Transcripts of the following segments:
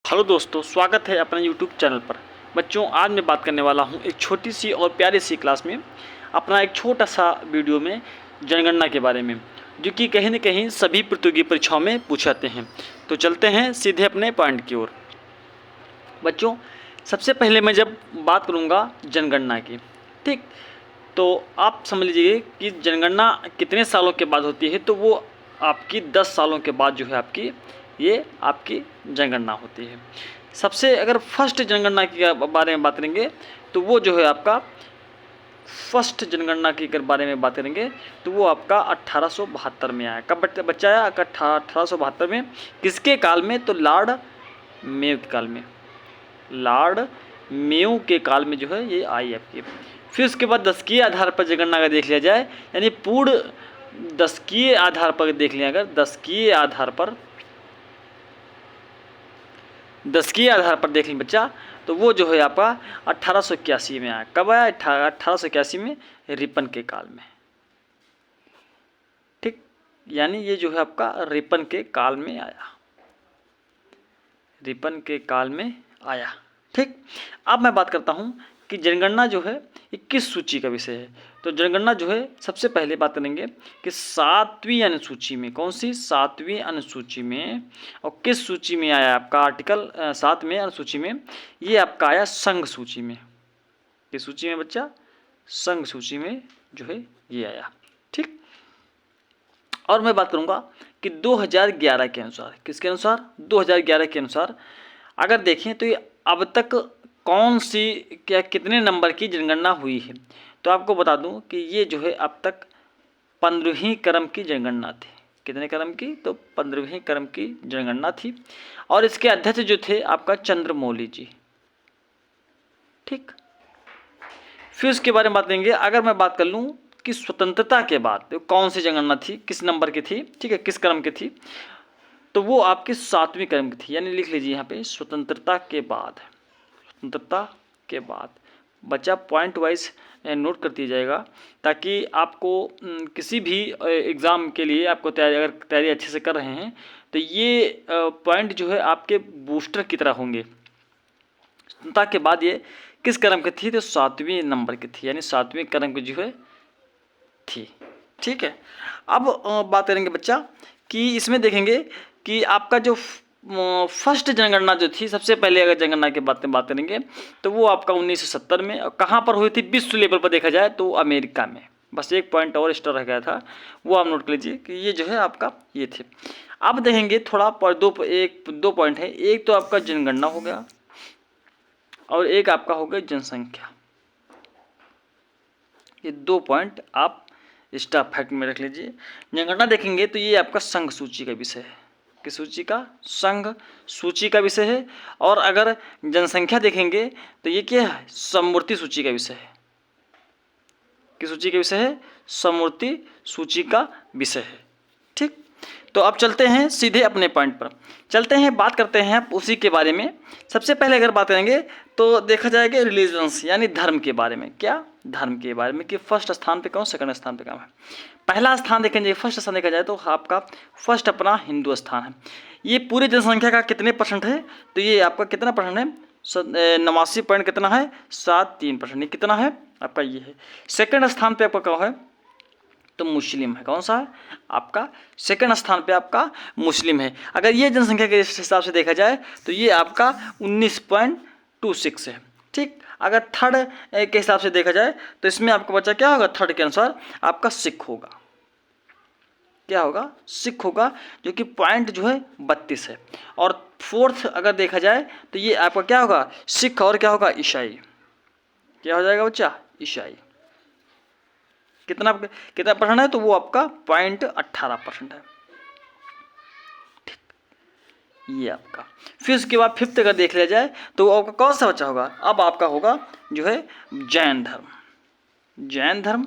Hello दोस्तों, स्वागत है अपने यूट्यूब चैनल पर। बच्चों, आज मैं बात करने वाला हूं एक छोटी सी और प्यारी सी क्लास में अपना एक छोटा सा वीडियो में जनगणना के बारे में, जो कि कहीं न कहीं सभी प्रतियोगी परीक्षाओं में पूछाते हैं। तो चलते हैं सीधे अपने पॉइंट की ओर। बच्चों, सबसे पहले मैं जब बात करूँगा जनगणना की, ठीक, तो आप समझ लीजिए कि जनगणना कितने सालों के बाद होती है। तो वो आपकी 10 सालों के बाद जो है आपकी जनगणना होती है। सबसे अगर फर्स्ट जनगणना के बारे में बात करेंगे तो वो जो है आपका फर्स्ट जनगणना की अगर बारे में बात करेंगे तो वो आपका 1872 में आया। कब बच्चा आया? 1872 में। किसके काल में? तो लॉर्ड मेयो के काल में। लॉर्ड मेयो के काल में जो है ये आई आपकी। फिर उसके बाद दशकीय आधार पर जनगणना अगर देख लिया जाए, यानी पूर्ण दशकीय आधार पर देख लिया, अगर दशकीय आधार पर देख लें बच्चा, तो वो जो है आपका 1881 में आया। कब आया? 1881 में, रिपन के काल में। ठीक, यानी ये जो है आपका रिपन के काल में आया। रिपन के काल में आया। ठीक, अब मैं बात करता हूँ कि जनगणना जो है ये किस सूची का विषय है। तो जनगणना जो है सबसे पहले बात करेंगे कि 7वीं अनुसूची में, कौन सी? 7वीं अनुसूची में। और किस सूची में आया? आपका आर्टिकल 7 में अनुसूची में ये आपका आया संघ सूची में। किस सूची में बच्चा? संघ सूची में जो है ये आया। ठीक, और मैं बात करूँगा कि 2011 के अनुसार, किसके अनुसार? 2011 के अनुसार अगर देखें तो ये अब तक कौन सी कितने नंबर की जनगणना हुई है। तो आपको बता दूं कि ये जो है अब तक 15वीं क्रम की जनगणना थी। कितने क्रम की? तो 15वीं क्रम की जनगणना थी। और इसके अध्यक्ष जो थे आपका चंद्रमौली जी। ठीक, फिर उसके बारे में बात करेंगे। अगर मैं बात कर लूँ कि स्वतंत्रता के बाद तो कौन सी जनगणना थी, किस नंबर की थी, ठीक है, किस क्रम की थी, तो वो आपकी 7वीं क्रम की थी। यानी लिख लीजिए यहाँ पे स्वतंत्रता के बाद। स्वतंत्रता के बाद बच्चा पॉइंट वाइज नोट कर दिया जाएगा, ताकि आपको किसी भी एग्ज़ाम के लिए आपको अगर तैयारी अच्छे से कर रहे हैं तो ये पॉइंट जो है आपके बूस्टर की तरह होंगे। स्वतंत्रता के बाद ये किस क्रम की थी? तो 7वीं नंबर की थी, यानी 7वीं क्रम की जो है थी। ठीक है, अब बात करेंगे बच्चा कि इसमें देखेंगे कि आपका जो फर्स्ट जनगणना जो थी, सबसे पहले अगर जनगणना की बात करेंगे तो वो आपका 1970 में। और कहाँ पर हुई थी? विश्व लेवल पर देखा जाए तो अमेरिका में। बस एक पॉइंट और एक्स्ट्रा रह गया था, वो आप नोट कर लीजिए कि ये जो है आपका ये थे। अब देखेंगे थोड़ा पर दो पॉइंट है। एक तो आपका जनगणना हो गया और एक आपका हो गया जनसंख्या। ये 2 पॉइंट आप एक्स्ट्रा फैक्ट में रख लीजिए। जनगणना देखेंगे तो ये आपका संघ सूची का विषय है। किस सूची का? संघ सूची का विषय है। और अगर जनसंख्या देखेंगे तो ये क्या है? समवर्ती सूची का विषय है। किस सूची का विषय है? समवर्ती सूची का विषय है। ठीक, तो अब चलते हैं सीधे अपने पॉइंट पर। चलते हैं, बात करते हैं आप उसी के बारे में। सबसे पहले अगर बात करेंगे तो देखा जाएगा रिलीजन्स, यानी धर्म के बारे में। क्या? धर्म के बारे में कि फर्स्ट स्थान पे कौन, सेकंड स्थान पे कौन है। पहला स्थान देखेंगे, फर्स्ट स्थान देखा जाए तो आपका फर्स्ट अपना हिंदू स्थान है। ये पूरी जनसंख्या का कितने % है? तो ये आपका कितना % है? 89 पॉइंट कितना है? 73%। ये कितना है आपका? ये है। सेकंड स्थान पे आपका कौन है? तो मुस्लिम है। कौन सा है आपका? सेकंड स्थान पे आपका मुस्लिम है। अगर ये जनसंख्या के हिसाब से देखा जाए तो ये आपका 19.26 है। ठीक, अगर थर्ड के हिसाब से देखा जाए तो इसमें आपका बच्चा क्या होगा? थर्ड के अनुसार आपका सिख होगा। क्या होगा? सिख होगा, जो कि पॉइंट जो है 32 है। और फोर्थ अगर देखा जाए तो ये आपका क्या होगा? सिख और क्या होगा? ईसाई। क्या हो जाएगा बच्चा? ईसाई। कितना % है? तो वो आपका 0.18% है। ठीक, ये आपका। फिर उसके बाद फिफ्थ अगर देख लिया जाए तो आपका कौन सा बच्चा होगा? अब आपका होगा जो है जैन धर्म। जैन धर्म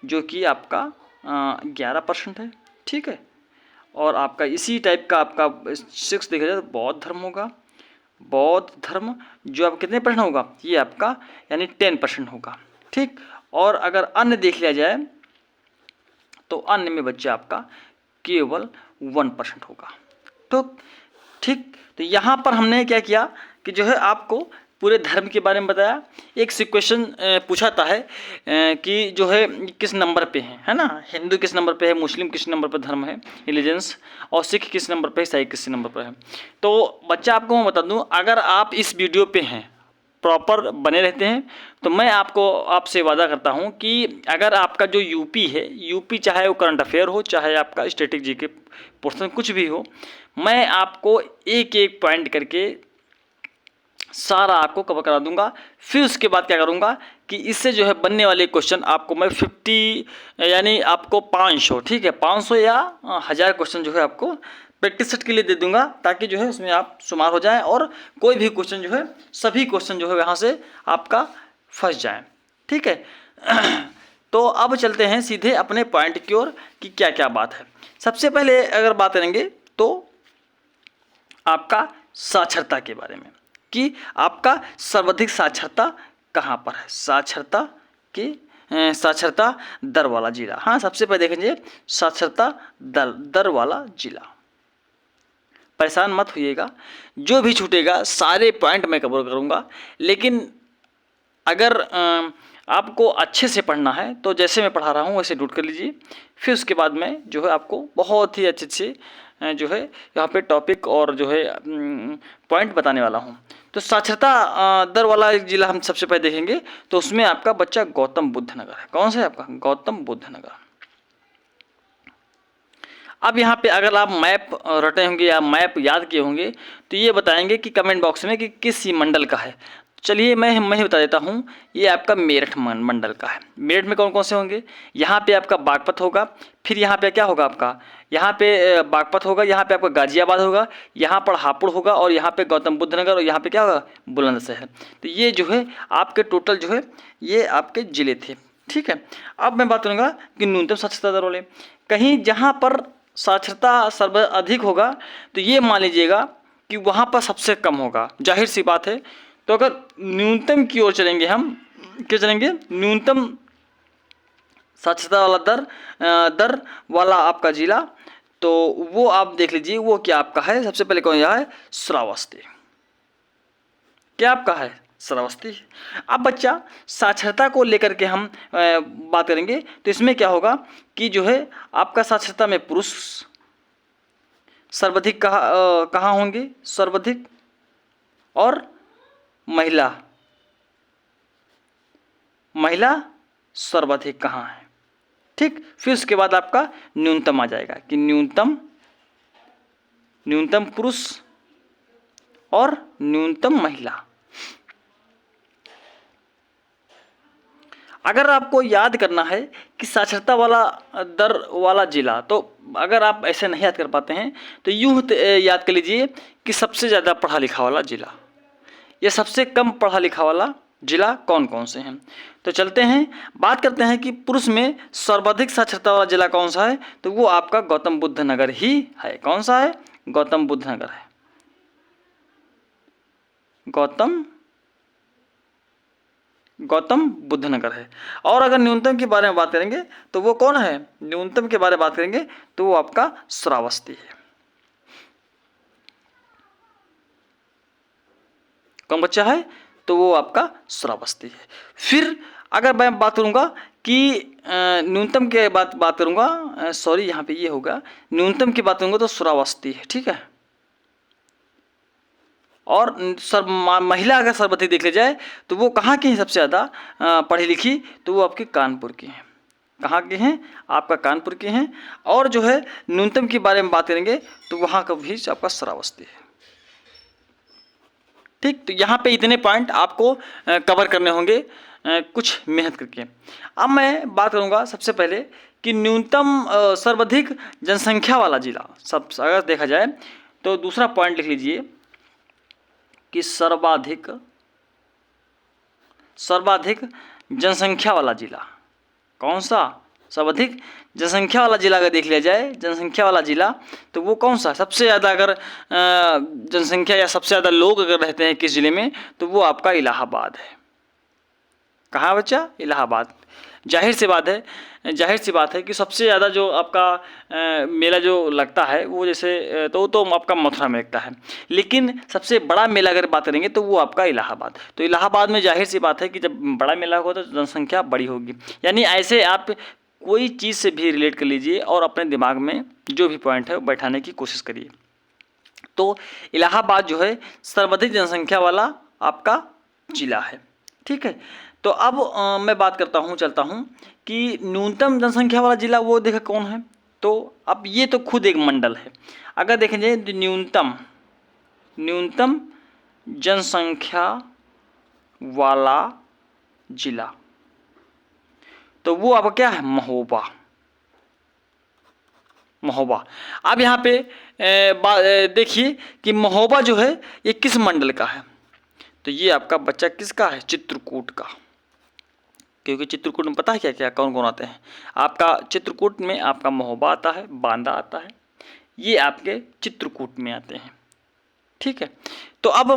जो कि आपका 11% है। ठीक है, और आपका इसी टाइप का आपका 6 देखा जाए तो बौद्ध धर्म होगा। बौद्ध धर्म जो आप कितने % होगा? ये आपका यानी 10% होगा। ठीक, और अगर अन्य देख लिया जाए तो अन्य में बच्चा आपका केवल 1% होगा। तो ठीक, तो यहाँ पर हमने क्या किया कि जो है आपको पूरे धर्म के बारे में बताया। एक से क्वेश्चन पूछाता है कि जो है किस नंबर पे है ना, हिंदू किस नंबर पे है, मुस्लिम किस नंबर पर धर्म है रिलीजन्स, और सिख किस नंबर पे है, ईसाई किस नंबर पर है। तो बच्चा आपको मैं बता दूं, अगर आप इस वीडियो पे हैं, प्रॉपर बने रहते हैं, तो मैं आपसे वादा करता हूं कि अगर आपका जो यूपी है, यूपी चाहे वो करंट अफेयर हो, चाहे आपका स्टैटिक जीके पोर्शन कुछ भी हो, मैं आपको एक एक पॉइंट करके सारा आपको कवर करा दूंगा। फिर उसके बाद क्या करूंगा कि इससे जो है बनने वाले क्वेश्चन आपको मैं 50 यानी आपको 500, ठीक है, 500 या 1000 क्वेश्चन जो है आपको प्रैक्टिस सेट के लिए दे दूंगा, ताकि जो है उसमें आप शुमार हो जाएं और कोई भी क्वेश्चन जो है, सभी क्वेश्चन जो है यहाँ से आपका फंस जाएं, ठीक है। तो अब चलते हैं सीधे अपने पॉइंट की ओर कि क्या क्या बात है। सबसे पहले अगर बात करेंगे तो आपका साक्षरता के बारे में, कि आपका सर्वाधिक साक्षरता कहाँ पर है, साक्षरता दर वाला जिला। हाँ, सबसे पहले देखेंगे साक्षरता दर वाला जिला। परेशान मत होइएगा, जो भी छूटेगा सारे पॉइंट मैं कवर करूँगा, लेकिन अगर आपको अच्छे से पढ़ना है तो जैसे मैं पढ़ा रहा हूँ वैसे नोट कर लीजिए। फिर उसके बाद में जो है आपको बहुत ही अच्छे से जो है यहाँ पे टॉपिक और जो है पॉइंट बताने वाला हूँ। तो साक्षरता दर वाला जिला हम सबसे पहले देखेंगे, तो उसमें आपका बच्चा गौतम बुद्ध नगर है। कौन सा है आपका? गौतम बुद्ध नगर। अब यहाँ पे अगर आप मैप रटे होंगे या मैप याद किए होंगे तो ये बताएंगे कि कमेंट बॉक्स में कि किस मंडल का है। चलिए मैं बता देता हूँ, ये आपका मेरठ मंडल का है। मेरठ में कौन कौन से होंगे? यहाँ पे आपका बागपत होगा, फिर यहाँ पे क्या होगा आपका, यहाँ पे बागपत होगा, यहाँ पे आपका गाजियाबाद होगा, यहाँ पर हापुड़ होगा, और यहाँ पे गौतम बुद्ध नगर, और यहाँ पे क्या होगा, बुलंदशहर। तो ये जो है आपके टोटल जो है ये आपके ज़िले थे, ठीक है। अब मैं बात करूँगा कि न्यूनतम साक्षरता दर वाले, कहीं जहाँ पर साक्षरता सर्वाधिक होगा तो ये मान लीजिएगा कि वहाँ पर सबसे कम होगा, जाहिर सी बात है। तो अगर न्यूनतम की ओर चलेंगे हम, क्या चलेंगे, न्यूनतम साक्षरता वाला दर वाला आपका जिला, तो वो आप देख लीजिए वो क्या आपका है। सबसे पहले कौन यहाँ है? श्रावस्ती। क्या आपका है? श्रावस्ती। अब बच्चा साक्षरता को लेकर के हम बात करेंगे, तो इसमें क्या होगा कि जो है आपका साक्षरता में पुरुष सर्वाधिक कहाँ होंगे, सर्वाधिक, और महिला सर्वाधिक कहाँ है, ठीक। फिर उसके बाद आपका न्यूनतम आ जाएगा कि न्यूनतम पुरुष और न्यूनतम महिला। अगर आपको याद करना है कि साक्षरता वाला दर वाला जिला, तो अगर आप ऐसे नहीं याद कर पाते हैं तो यूँ याद कर लीजिए कि सबसे ज़्यादा पढ़ा लिखा वाला जिला या सबसे कम पढ़ा लिखा वाला जिला कौन कौन से हैं। तो चलते हैं बात करते हैं कि पुरुष में सर्वाधिक साक्षरता वाला जिला कौन सा है, तो वो आपका गौतम बुद्ध नगर ही है। कौन सा है? गौतम बुद्ध नगर है। गौतम बुद्ध नगर है। और अगर न्यूनतम के बारे में बात करेंगे तो वो कौन है? न्यूनतम के बारे में बात करेंगे तो वो आपका श्रावस्ती है। कौन बच्चा है? तो वो आपका श्रावस्ती है। फिर अगर मैं बात करूँगा कि न्यूनतम के बात करूँगा, सॉरी यहाँ पे ये होगा, न्यूनतम की बात करूँगा तो श्रावस्ती है, ठीक है। और महिला अगर सर्वाधिक देख लिया जाए तो वो कहाँ की है सबसे ज़्यादा पढ़ी लिखी, तो वो आपकी कानपुर की हैं। कहाँ की हैं? आपका कानपुर की हैं। और जो है न्यूनतम के बारे में बात करेंगे तो वहाँ का भी आपका श्रावस्ती है, ठीक। तो यहाँ पे इतने पॉइंट आपको कवर करने होंगे कुछ मेहनत करके। अब मैं बात करूँगा सबसे पहले कि न्यूनतम सर्वाधिक जनसंख्या वाला जिला, सब अगर देखा जाए तो दूसरा पॉइंट लिख लीजिए कि सर्वाधिक जनसंख्या वाला जिला कौन सा? सर्वाधिक जनसंख्या वाला जिला अगर देख लिया जाए, जनसंख्या वाला जिला, तो वो कौन सा? सबसे ज़्यादा अगर जनसंख्या या सबसे ज़्यादा लोग अगर रहते हैं किस ज़िले में, तो वो आपका इलाहाबाद है। कहाँ बच्चा? इलाहाबाद। जाहिर सी बात है कि सबसे ज़्यादा जो आपका मेला जो लगता है वो जैसे तो आपका मथुरा में लगता है, लेकिन सबसे बड़ा मेला अगर बात करेंगे तो वो आपका इलाहाबाद। तो इलाहाबाद में जाहिर सी बात है कि जब बड़ा मेला होगा तो जनसंख्या बड़ी होगी। यानी ऐसे आप कोई चीज़ से भी रिलेट कर लीजिए और अपने दिमाग में जो भी पॉइंट है वो बैठाने की कोशिश करिए। तो इलाहाबाद जो है सर्वाधिक जनसंख्या वाला आपका जिला है, ठीक है। तो अब मैं बात करता हूँ, चलता हूँ कि न्यूनतम जनसंख्या वाला जिला वो देखा कौन है। तो अब ये तो खुद एक मंडल है। अगर देखेंगे तो न्यूनतम जनसंख्या वाला जिला तो वो आपका क्या है, महोबा। अब यहाँ पे देखिए कि महोबा जो है ये किस मंडल का है। तो ये आपका बच्चा किसका है, चित्रकूट का। क्योंकि चित्रकूट में पता है क्या क्या कौन कौन आते हैं। आपका चित्रकूट में आपका महोबा आता है, बांदा आता है, ये आपके चित्रकूट में आते हैं, ठीक है। तो अब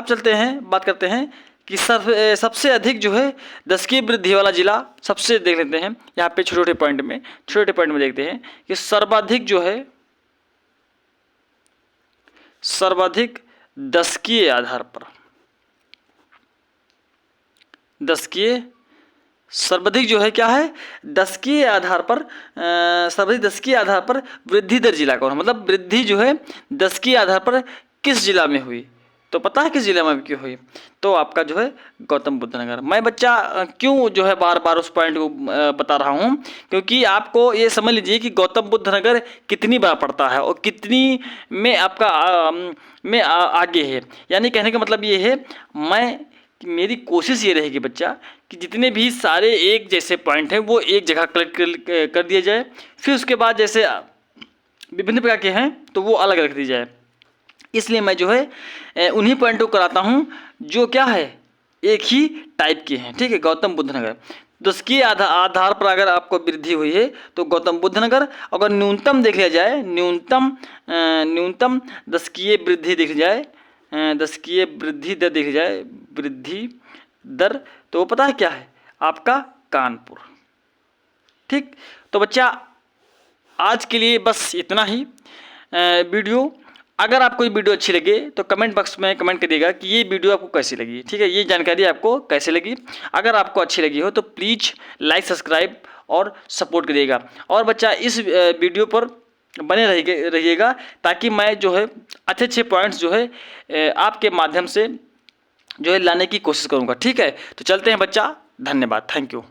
चलते हैं, बात करते हैं कि सबसे अधिक जो है 10 की वृद्धि वाला जिला सबसे देख लेते हैं। यहाँ पे छोटे छोटे पॉइंट में देखते हैं कि सर्वाधिक जो है सर्वाधिक दशकीय आधार पर सर्वाधिक जो है क्या है, दशकीय आधार पर सर्वाधिक दशकीय आधार पर वृद्धि दर जिला कौन है। मतलब वृद्धि जो है दशकीय आधार पर किस जिला में हुई। तो पता है किस जिले में क्यों हुई, तो आपका जो है गौतम बुद्ध नगर। मैं बच्चा क्यों जो है बार बार उस पॉइंट को बता रहा हूँ, क्योंकि आपको ये समझ लीजिए कि गौतम बुद्ध नगर कितनी बार पड़ता है और कितनी में आपका आगे है। यानी कहने का मतलब ये है, मेरी कोशिश ये रहेगी बच्चा कि जितने भी सारे एक जैसे पॉइंट हैं वो एक जगह कलेक्ट कर दिया जाए, फिर उसके बाद जैसे विभिन्न प्रकार के हैं तो वो अलग रख दी जाए। इसलिए मैं जो है उन्हीं पॉइंटों को कराता हूँ जो क्या है, एक ही टाइप के हैं, ठीक है। गौतम बुद्ध नगर तो इसके आधार पर अगर आपको वृद्धि हुई है तो गौतम बुद्ध नगर। अगर न्यूनतम देख लिया जाए, न्यूनतम दशकीय वृद्धि देख जाए, दशकीय वृद्धि दर देख जाए, वृद्धि दर, तो वो पता है क्या है, आपका कानपुर, ठीक। तो बच्चा आज के लिए बस इतना ही वीडियो। अगर आपको ये वीडियो अच्छी लगे तो कमेंट बॉक्स में कमेंट करिएगा कि ये वीडियो आपको कैसी लगी, ठीक है। ये जानकारी आपको कैसे लगी। अगर आपको अच्छी लगी हो तो प्लीज़ लाइक, सब्सक्राइब और सपोर्ट करिएगा। और बच्चा इस वीडियो पर बने रहिएगा ताकि मैं जो है अच्छे अच्छे पॉइंट्स जो है आपके माध्यम से जो है लाने की कोशिश करूँगा, ठीक है। तो चलते हैं बच्चा, धन्यवाद, थैंक यू।